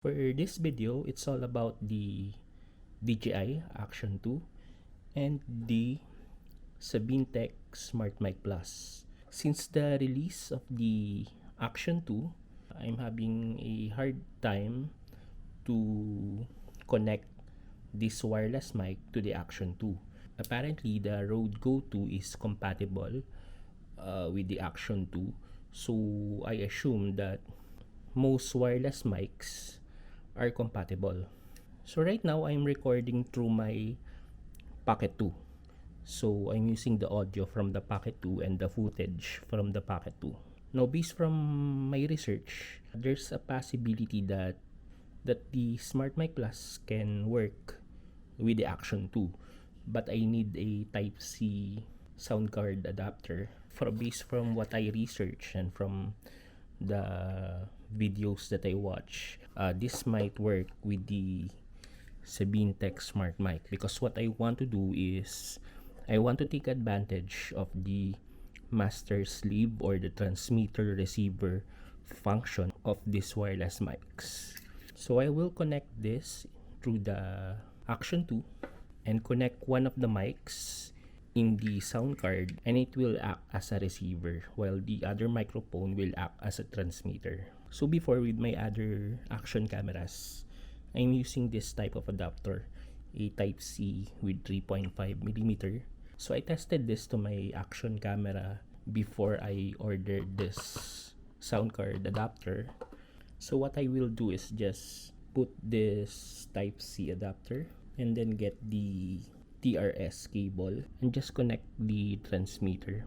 For this video, it's all about the DJI Action 2 and the Sabintech SmartMike Plus. Since the release of the Action 2, I'm having a hard time to connect this wireless mic to the Action 2. Apparently, the Rode Go 2 is compatible with the Action 2, so I assume that most wireless mics are compatible. So right now I'm recording through my Pocket 2. So I'm using the audio from the Pocket 2 and the footage from the Pocket 2. Now, based from my research, there's a possibility that the SmartMic Plus can work with the Action 2, but I need a Type C sound card adapter. Based from what I research and from the videos that I watch, this might work with the Sabintech Smart Mic, because what I want to do is I want to take advantage of the master slave or the transmitter receiver function of these wireless mics. So I will connect this through the Action 2 and connect one of the mics in the sound card, and it will act as a receiver while the other microphone will act as a transmitter. So before, with my other Action cameras, I'm using this type of adapter, a Type C with 3.5mm. So I tested this to my Action camera before I ordered this sound card adapter. So what I will do is just put this Type C adapter and then get the TRS cable and just connect the transmitter.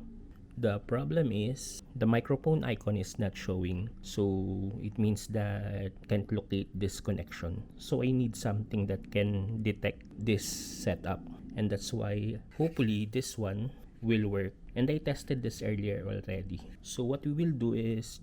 The problem is the microphone icon is not showing, so it means that can't locate this connection. So I need something that can detect this setup, and that's why hopefully this one will work. And I tested this earlier already. So what we will do is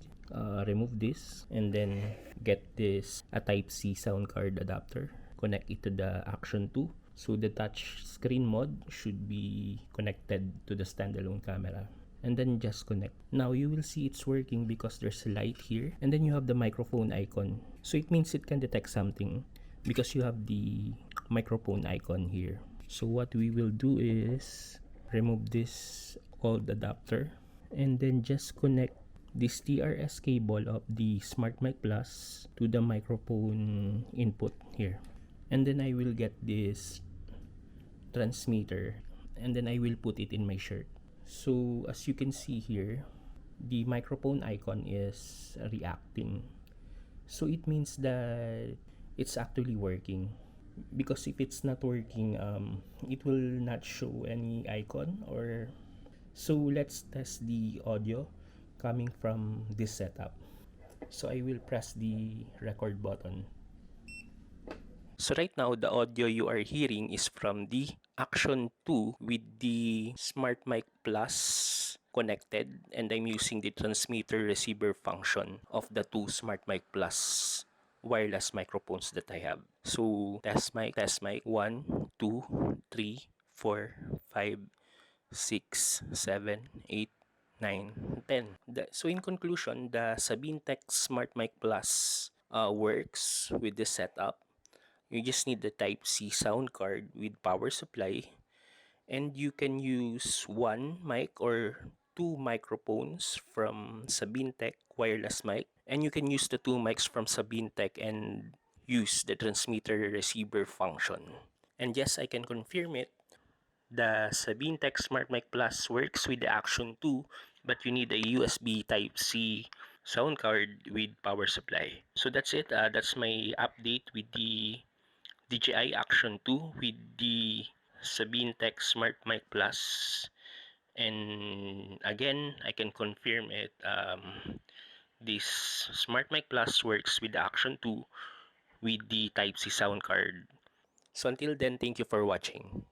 remove this and then get this a Type C sound card adapter, connect it to the Action 2. So the touch screen mode should be connected to the standalone camera, and then just connect. Now you will see it's working because there's a light here, and then you have the microphone icon. So it means it can detect something because you have the microphone icon here. So what we will do is remove this old adapter and then just connect this TRS cable of the SmartMic Plus to the microphone input here. And then I will get this transmitter and then I will put it in my shirt. So as you can see here, the microphone icon is reacting. So it means that it's actually working, because if it's not working, it will not show any icon. Or so let's test the audio coming from this setup. So I will press the record button. So right now, the audio you are hearing is from the Action 2 with the SmartMic Plus connected, and I'm using the transmitter receiver function of the two SmartMic Plus wireless microphones that I have. So test mic 1, 2, 3, 4, 5, 6, 7, 8, 9, 10. So in conclusion, the Sabintech SmartMic Plus works with this setup. You just need the Type C sound card with power supply, and you can use one mic or two microphones from Sabintech wireless mic, and you can use the two mics from Sabintech and use the transmitter receiver function. And yes, I can confirm it. The Sabintech SmartMic Plus works with the Action 2, but you need a USB Type-C sound card with power supply. So that's it. That's my update with the DJI Action 2 with the Sabintech SmartMic Plus. And again, I can confirm it. This SmartMic Plus works with the Action 2 with the Type-C sound card. So until then, thank you for watching.